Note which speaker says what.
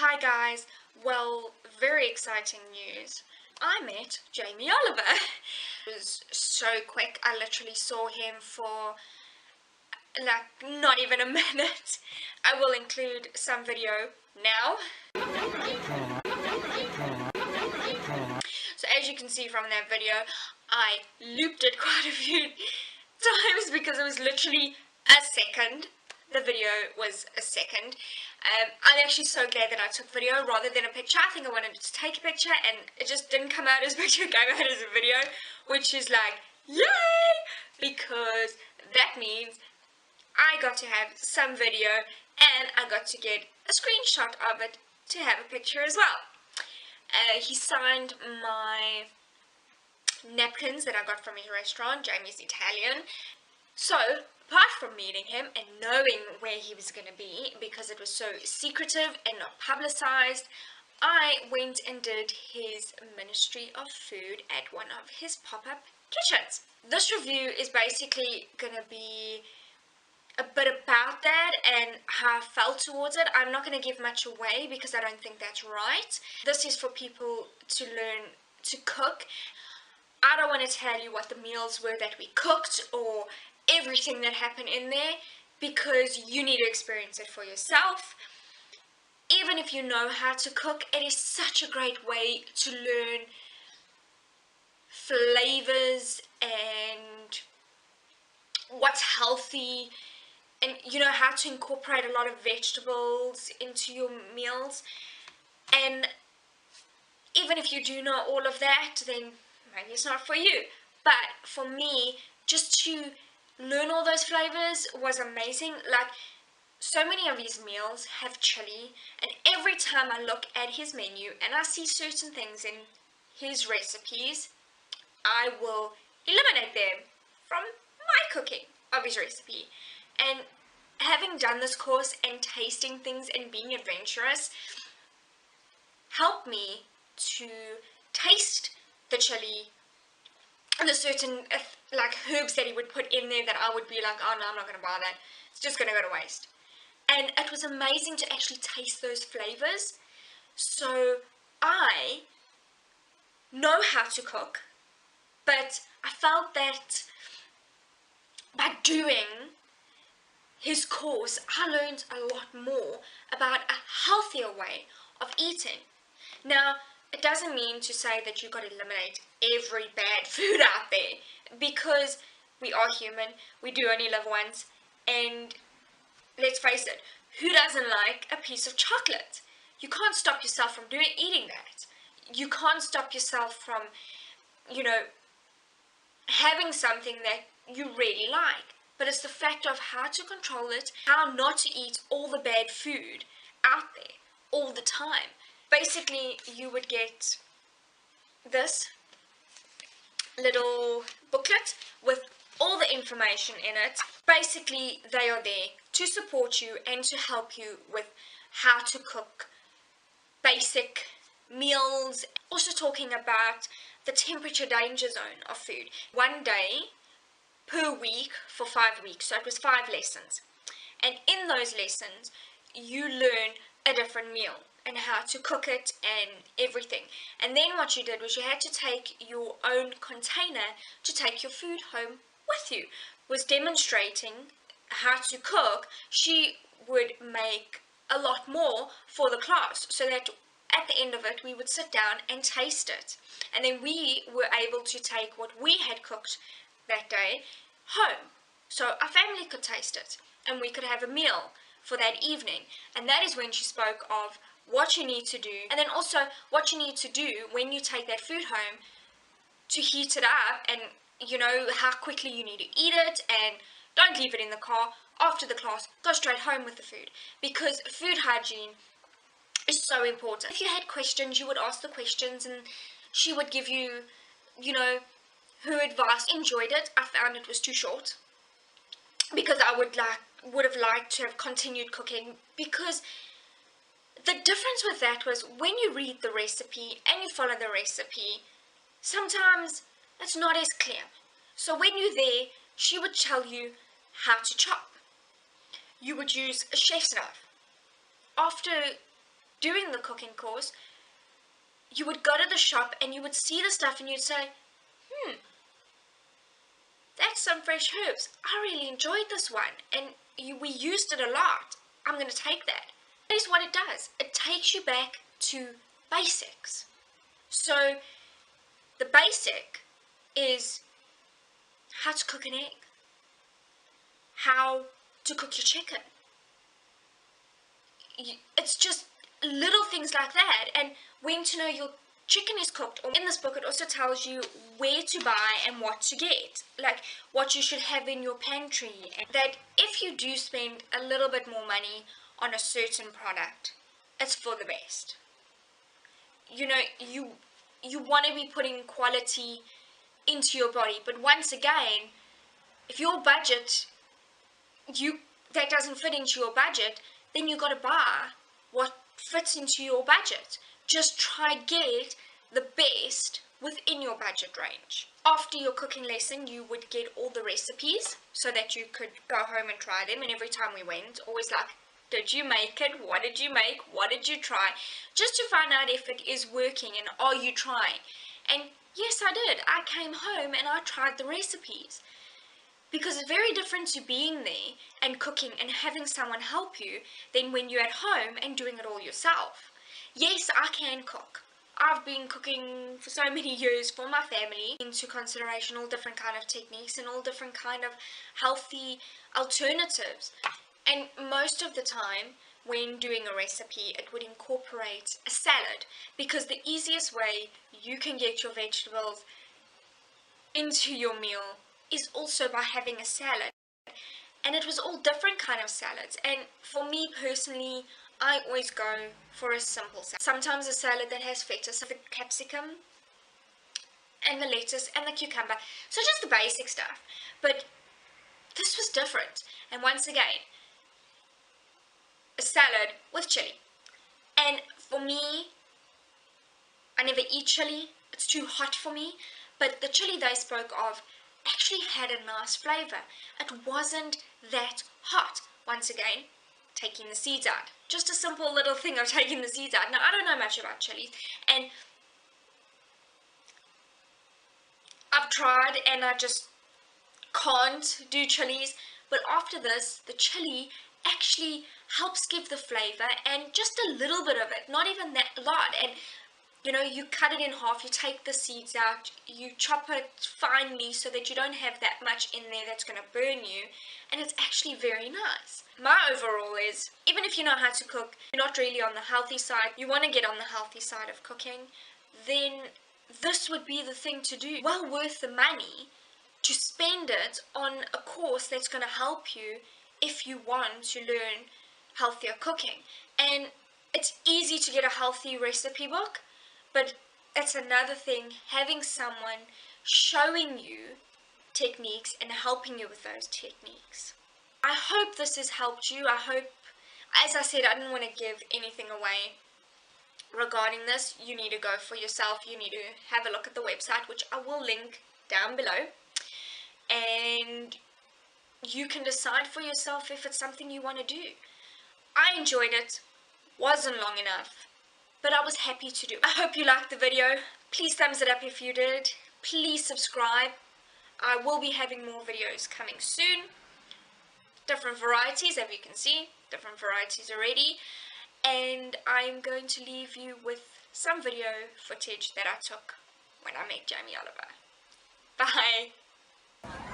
Speaker 1: Hi guys, well, very exciting news. I met Jamie Oliver. It was so quick, I literally saw him for like not even a minute. I will include some video now. So as you can see from that video, I looped it quite a few times because it was literally a second. The video was a second. I'm actually so glad that I took video rather than a picture. I think I wanted to take a picture and it just didn't come out as a picture, it came out as a video, which is like, yay! Because that means I got to have some video and I got to get a screenshot of it to have a picture as well. He signed my napkins that I got from his restaurant. Jamie's Italian. So, apart from meeting him and knowing where he was going to be, because it was so secretive and not publicized, I went and did his Ministry of Food at one of his pop-up kitchens. This review is basically going to be a bit about that and how I felt towards it. I'm not going to give much away because I don't think that's right. This is for people to learn to cook. I don't want to tell you what the meals were that we cooked or everything that happened in there, because you need to experience it for yourself. Even if you know how to cook, it is such a great way to learn flavors and what's healthy, and you know how to incorporate a lot of vegetables into your meals. And even if you do know all of that, then maybe it's not for you. But for me, just to learn all those flavors was amazing. Like, so many of his meals have chili, and every time I look at his menu and I see certain things in his recipes, I will eliminate them from my cooking of his recipe. And having done this course and tasting things and being adventurous helped me to taste the chili and the certain like herbs that he would put in there that I would be like, oh no, I'm not going to buy that. It's just going to go to waste. And it was amazing to actually taste those flavors. So I know how to cook, but I felt that by doing his course, I learned a lot more about a healthier way of eating. Now, it doesn't mean to say that you've got to eliminate every bad food out there, because we are human, we do only live once, and let's face it, who doesn't like a piece of chocolate? You can't stop yourself from eating that. You can't stop yourself from, having something that you really like. But it's the fact of how to control it, how not to eat all the bad food out there all the time. Basically, you would get this little booklet with all the information in it. Basically, they are there to support you and to help you with how to cook basic meals. Also talking about the temperature danger zone of food. 1 day per week for 5 weeks, so it was 5 lessons. And in those lessons, you learn a different meal and how to cook it and everything. And then what you did was you had to take your own container to take your food home with you. Was demonstrating how to cook. She would make a lot more for the class, so that at the end of it we would sit down and taste it. And then we were able to take what we had cooked that day home, so our family could taste it and we could have a meal for that evening. And that is when she spoke of what you need to do, and then also what you need to do when you take that food home to heat it up, and how quickly you need to eat it, and don't leave it in the car after the class, go straight home with the food, because food hygiene is so important. If you had questions, you would ask the questions and she would give you, her advice. Enjoyed it. I found it was too short, because I would have liked to have continued cooking, because the difference with that was when you read the recipe and you follow the recipe, sometimes it's not as clear. So when you're there, she would tell you how to chop. You would use a chef's knife. After doing the cooking course, you would go to the shop and you would see the stuff and you'd say, that's some fresh herbs. I really enjoyed this one and we used it a lot. I'm going to take that. That is what it does. It takes you back to basics. So the basic is how to cook an egg, how to cook your chicken. It's just little things like that, and when to know your chicken is cooked. Or in this book it also tells you where to buy and what to get, like what you should have in your pantry, and that if you do spend a little bit more money on a certain product, it's for the best. You know, you want to be putting quality into your body, but once again, if your budget, that doesn't fit into your budget, then you got to buy what fits into your budget. Just try get the best within your budget range. After your cooking lesson, you would get all the recipes so that you could go home and try them. And every time we went, always like, did you make it? What did you make? What did you try? Just to find out if it is working and are you trying. And yes, I did. I came home and I tried the recipes. Because it's very different to being there and cooking and having someone help you than when you're at home and doing it all yourself. Yes, I can cook. I've been cooking for so many years for my family, into consideration all different kind of techniques and all different kind of healthy alternatives. And most of the time, when doing a recipe, it would incorporate a salad, because the easiest way you can get your vegetables into your meal is also by having a salad. And it was all different kind of salads, and for me personally, I always go for a simple salad. Sometimes a salad that has feta, so the capsicum and the lettuce and the cucumber, so just the basic stuff. But this was different, and once again, a salad with chili. And for me, I never eat chili, it's too hot for me, but the chili they spoke of actually had a nice flavor. It wasn't that hot. Once again, taking the seeds out. Just a simple little thing of taking the seeds out. Now, I don't know much about chilies, and I've tried and I just can't do chilies, but after this, the chili actually helps give the flavor, and just a little bit of it, not even that lot. And you know, you cut it in half, you take the seeds out, you chop it finely so that you don't have that much in there that's going to burn you, and it's actually very nice. My overall is, even if you know how to cook, you're not really on the healthy side, you want to get on the healthy side of cooking, then this would be the thing to do. Well worth the money to spend it on a course that's going to help you if you want to learn healthier cooking. And it's easy to get a healthy recipe book, but that's another thing, having someone showing you techniques and helping you with those techniques. I hope this has helped you. I hope, as I said, I didn't want to give anything away regarding this. You need to go for yourself. You need to have a look at the website, which I will link down below. And you can decide for yourself if it's something you want to do. I enjoyed it. Wasn't long enough, but I was happy to do. I hope you liked the video. Please thumbs it up if you did. Please subscribe. I will be having more videos coming soon. Different varieties, as you can see. Different varieties already. And I'm going to leave you with some video footage that I took when I met Jamie Oliver. Bye.